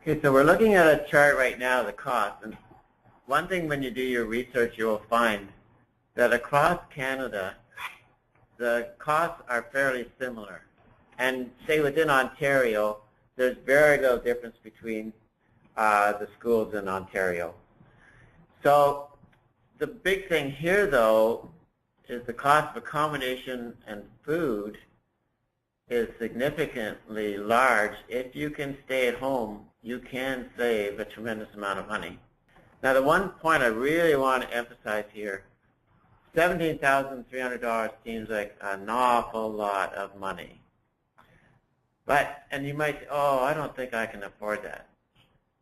Okay, so we're looking at a chart right now, the cost. And one thing when you do your research, you will find that across Canada, the costs are fairly similar. And say within Ontario, there's very little difference between the schools in Ontario. So the big thing here, though, is the cost of accommodation and food is significantly large. If you can stay at home, you can save a tremendous amount of money. Now, the one point I really want to emphasize here, $17,300 seems like an awful lot of money. But, and you might say, oh, I don't think I can afford that.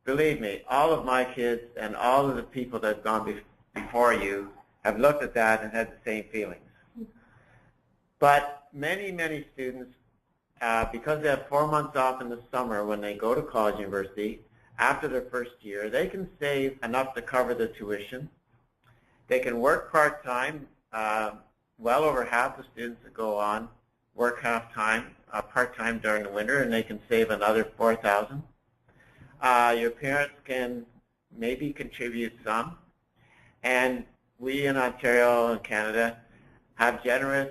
Believe me, all of my kids and all of the people that have gone before you have looked at that and had the same feelings. But many, many students, because they have 4 months off in the summer when they go to college, university, after their first year, they can save enough to cover the tuition. They can work part-time. Well over half the students that go on work half-time, part-time during the winter, and they can save another $4,000. Your parents can maybe contribute some. And we in Ontario and Canada have generous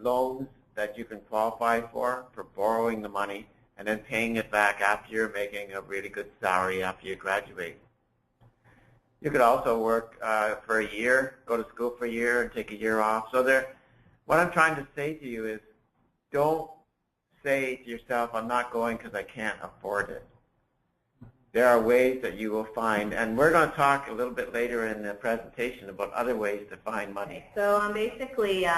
loans that you can qualify for borrowing the money and then paying it back after you're making a really good salary after you graduate. You could also work for a year, go to school for a year and take a year off. So what I'm trying to say to you is don't say to yourself, I'm not going because I can't afford it. There are ways that you will find, and we're going to talk a little bit later in the presentation about other ways to find money. So basically,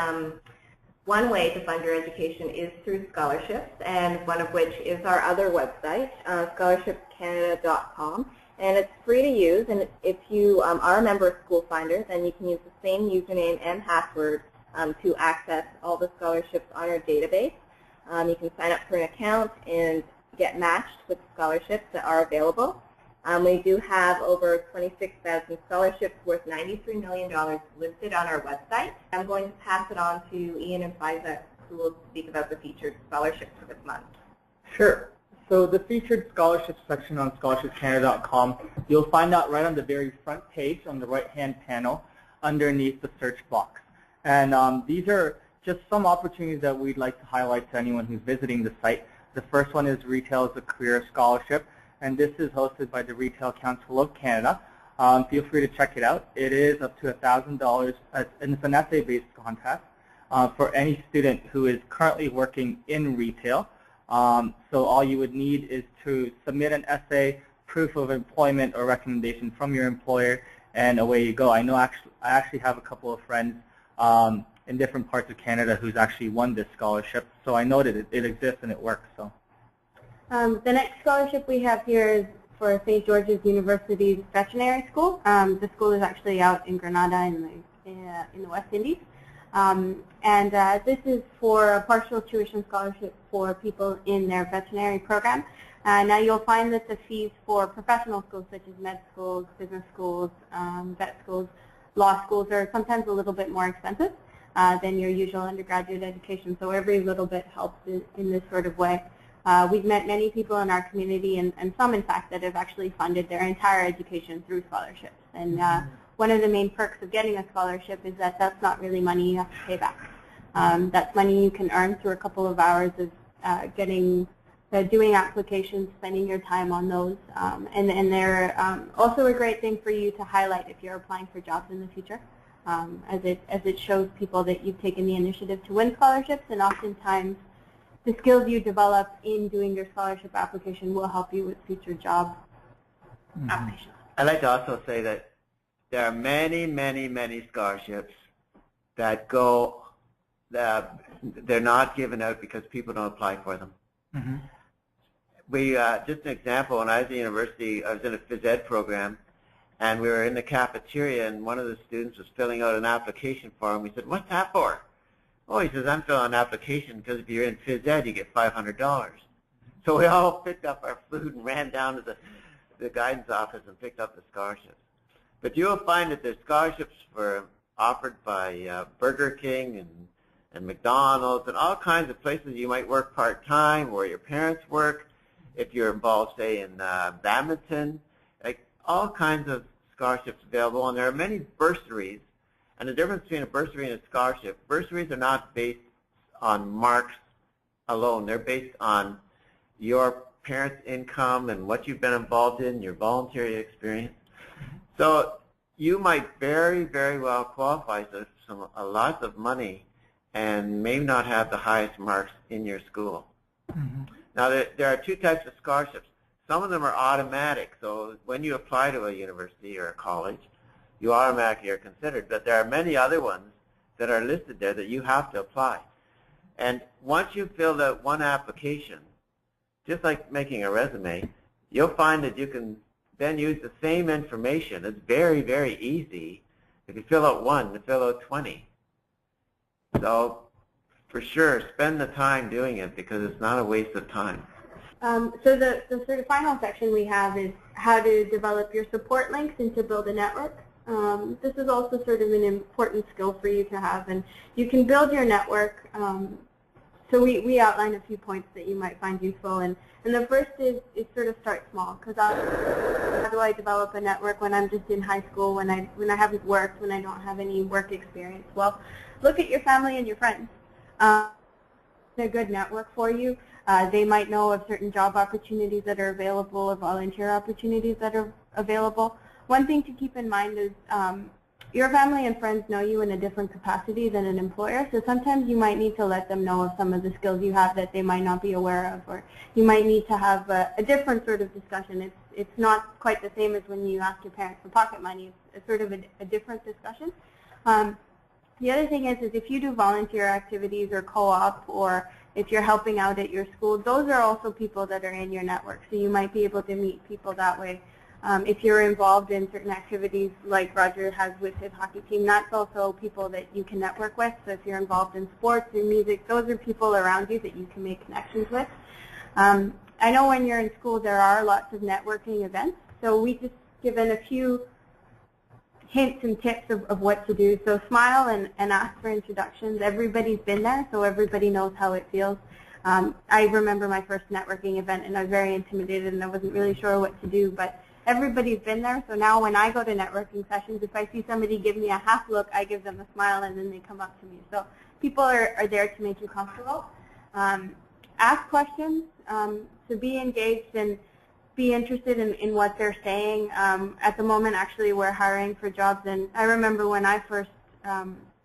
one way to fund your education is through scholarships, and one of which is our other website, scholarshipscanada.com. And it's free to use, and if you are a member of SchoolFinder, then you can use the same username and password to access all the scholarships on our database. You can sign up for an account and get matched with scholarships that are available. We do have over 26,000 scholarships worth $93 million listed on our website. I'm going to pass it on to Ian and Faiza, who will speak about the featured scholarships for this month. Sure. So the featured scholarships section on scholarshipscanada.com, you'll find out right on the very front page on the right-hand panel underneath the search box. And these are just some opportunities that we'd like to highlight to anyone who's visiting the site. The first one is Retail as a Career Scholarship, and this is hosted by the Retail Council of Canada. Feel free to check it out. It is up to $1,000, and it's an essay-based contest for any student who is currently working in retail. So all you would need is to submit an essay, proof of employment or recommendation from your employer, and away you go. I actually have a couple of friends in different parts of Canada who's actually won this scholarship, so I know that it exists and it works. So. The next scholarship we have here is for St. George's University's veterinary school. The school is actually out in Grenada in the West Indies. This is for a partial tuition scholarship for people in their veterinary program. Now you'll find that the fees for professional schools such as med schools, business schools, vet schools, law schools are sometimes a little bit more expensive than your usual undergraduate education. So every little bit helps in this sort of way. We've met many people in our community, and some in fact that have actually funded their entire education through scholarships. And one of the main perks of getting a scholarship is that that's not really money you have to pay back. That's money you can earn through a couple of hours of doing applications, spending your time on those. And they're also a great thing for you to highlight if you're applying for jobs in the future, as it shows people that you've taken the initiative to win scholarships, and oftentimes the skills you develop in doing your scholarship application will help you with future job applications. I'd like to also say that there are many, many, many scholarships that they're not given out because people don't apply for them. Mm-hmm. Just an example, when I was at university, I was in a phys ed program, and we were in the cafeteria, and one of the students was filling out an application form. We said, "What's that for?" "Oh," he says, "I'm filling out an application because if you're in phys ed, you get $500. So we all picked up our food and ran down to the guidance office and picked up the scholarships. But you'll find that there's scholarships offered by Burger King and McDonald's and all kinds of places you might work part-time, where your parents work. if you're involved, say, in badminton, like all kinds of scholarships available. And there are many bursaries. And the difference between a bursary and a scholarship, bursaries are not based on marks alone. They're based on your parents' income and what you've been involved in, your voluntary experience. So you might very, very well qualify for a lot of money and may not have the highest marks in your school. Mm-hmm. Now, there are two types of scholarships. Some of them are automatic. So when you apply to a university or a college, you automatically are considered. But there are many other ones that are listed there that you have to apply. And once you fill out one application, just like making a resume, you'll find that you can then use the same information. It's very, very easy if you fill out one to fill out 20. So for sure, spend the time doing it because it's not a waste of time. So the sort of final section we have is how to develop your support links and to build a network. This is also sort of an important skill for you to have, and you can build your network. So we outline a few points that you might find useful, and the first is sort of start small, because how do I develop a network when I'm just in high school, when I haven't worked, when I don't have any work experience? Well, look at your family and your friends. It's a good network for you. They might know of certain job opportunities that are available or volunteer opportunities that are available. One thing to keep in mind is your family and friends know you in a different capacity than an employer, so sometimes you might need to let them know of some of the skills you have that they might not be aware of, or you might need to have a different sort of discussion. It's not quite the same as when you ask your parents for pocket money. It's sort of a different discussion. The other thing is if you do volunteer activities or co-op, or if you're helping out at your school, those are also people that are in your network, so you might be able to meet people that way. If you're involved in certain activities like Roger has with his hockey team, that's also people that you can network with. So if you're involved in sports or music, those are people around you that you can make connections with. I know when you're in school there are lots of networking events, so we just given a few hints and tips of what to do. So smile and ask for introductions. Everybody's been there, so everybody knows how it feels. I remember my first networking event, and I was very intimidated, and I wasn't really sure what to do, but everybody's been there, so now when I go to networking sessions, if I see somebody give me a half look, I give them a smile, and then they come up to me. So people are there to make you comfortable. Ask questions, so be engaged and be interested in what they're saying. At the moment, actually, we're hiring for jobs, and I remember when I first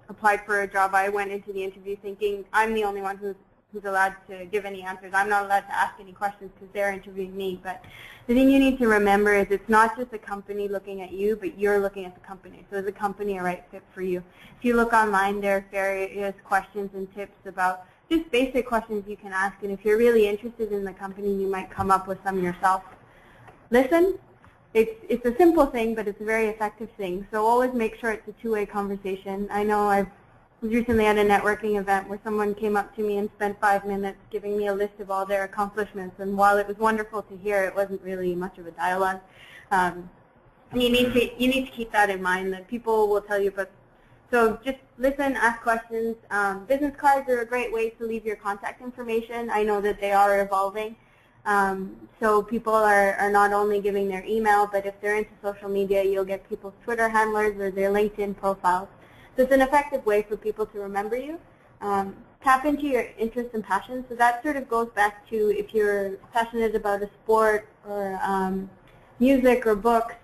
applied for a job, I went into the interview thinking I'm the only one who's allowed to give any answers. I'm not allowed to ask any questions because they're interviewing me. But the thing you need to remember is it's not just a company looking at you, but you're looking at the company. So is the company a right fit for you? If you look online, there are various questions and tips about just basic questions you can ask. And if you're really interested in the company, you might come up with some yourself. Listen. It's a simple thing, but it's a very effective thing. So always make sure it's a two-way conversation. I know I was recently at a networking event where someone came up to me and spent 5 minutes giving me a list of all their accomplishments. And while it was wonderful to hear, it wasn't really much of a dialogue. You need to keep that in mind, that people will tell you. But so just listen, ask questions. Business cards are a great way to leave your contact information. I know that they are evolving. So people are not only giving their email, but if they're into social media, you'll get people's Twitter handlers or their LinkedIn profiles. So it's an effective way for people to remember you. Tap into your interests and passions. So that sort of goes back to if you're passionate about a sport or music or books,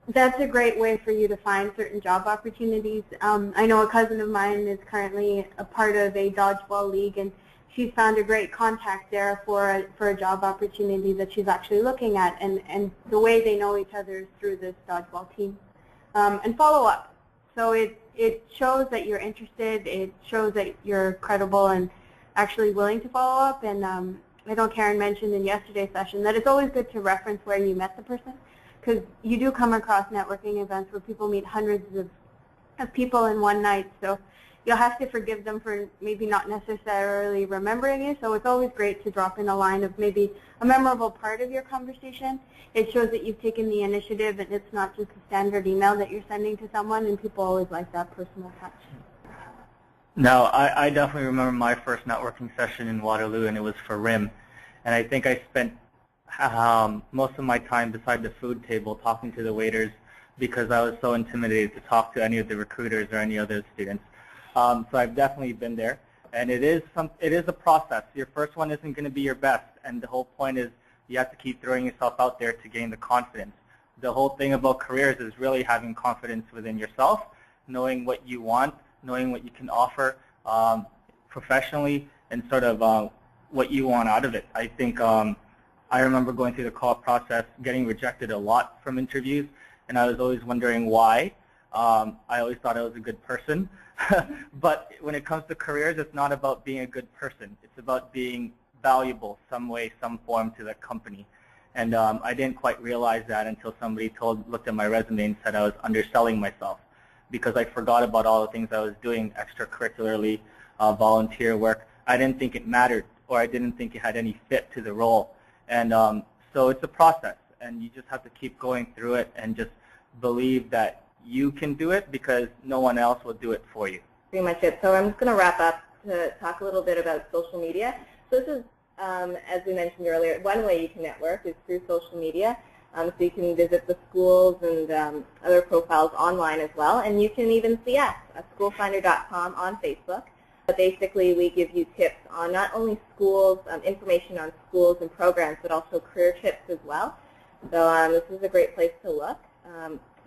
that's a great way for you to find certain job opportunities. I know a cousin of mine is currently a part of a dodgeball league, and she's found a great contact there for a job opportunity that she's actually looking at. And the way they know each other is through this dodgeball team. And follow up. So it shows that you're interested. It shows that you're credible and actually willing to follow up. And I know Karen mentioned in yesterday's session that it's always good to reference where you met the person, because you do come across networking events where people meet hundreds of people in one night. So you'll have to forgive them for maybe not necessarily remembering you. So it's always great to drop in a line of maybe a memorable part of your conversation. It shows that you've taken the initiative, and it's not just a standard email that you're sending to someone, and people always like that personal touch. No, I definitely remember my first networking session in Waterloo, and it was for RIM. And I think I spent most of my time beside the food table talking to the waiters because I was so intimidated to talk to any of the recruiters or any other students. So I've definitely been there, and it is a process. Your first one isn't going to be your best, and the whole point is you have to keep throwing yourself out there to gain the confidence. The whole thing about careers is really having confidence within yourself, knowing what you want, knowing what you can offer professionally, and sort of what you want out of it. I think I remember going through the call process, getting rejected a lot from interviews, and I was always wondering why. I always thought I was a good person. But when it comes to careers, it's not about being a good person. It's about being valuable some way, some form to the company. And I didn't quite realize that until somebody looked at my resume and said I was underselling myself, because I forgot about all the things I was doing extracurricularly, volunteer work. I didn't think it mattered, or I didn't think it had any fit to the role. And so it's a process, and you just have to keep going through it and just believe that you can do it because no one else will do it for you. Pretty much it. So I'm just going to wrap up to talk a little bit about social media. So this is, as we mentioned earlier, one way you can network is through social media. So you can visit the schools and other profiles online as well. And you can even see us at schoolfinder.com on Facebook. But basically, we give you tips on not only schools, information on schools and programs, but also career tips as well. So this is a great place to look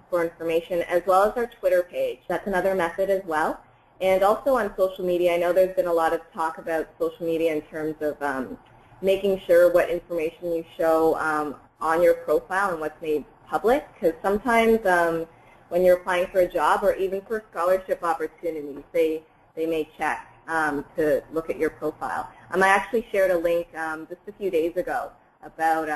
for information, as well as our Twitter page. That's another method as well. And also on social media, I know there's been a lot of talk about social media in terms of making sure what information you show on your profile and what's made public, because sometimes when you're applying for a job or even for scholarship opportunities, they may check to look at your profile. I actually shared a link just a few days ago about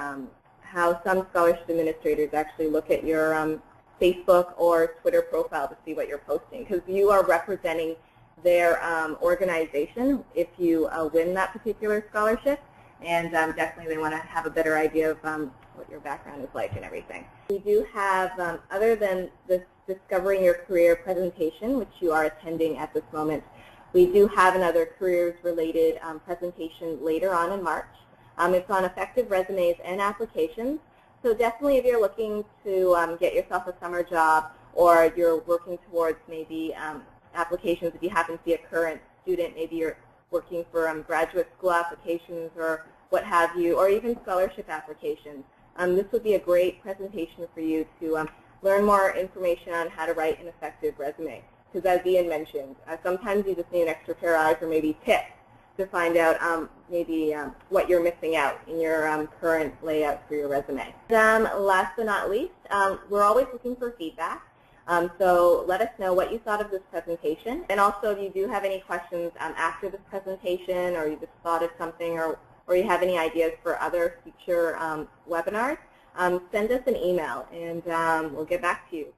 how some scholarship administrators actually look at your Facebook or Twitter profile to see what you're posting, because you are representing their organization if you win that particular scholarship, and definitely they want to have a better idea of what your background is like and everything. We do have, other than this Discovering Your Career presentation, which you are attending at this moment, we do have another careers-related presentation later on in March. It's on effective resumes and applications. So definitely if you're looking to get yourself a summer job, or you're working towards maybe applications, if you happen to be a current student, maybe you're working for graduate school applications or what have you, or even scholarship applications, this would be a great presentation for you to learn more information on how to write an effective resume. Because as Ian mentioned, sometimes you just need an extra pair of eyes or maybe tips to find out maybe what you're missing out in your current layout for your resume. Last but not least, we're always looking for feedback. So let us know what you thought of this presentation. And also, if you do have any questions after this presentation, or you just thought of something, or you have any ideas for other future webinars, send us an email, and we'll get back to you.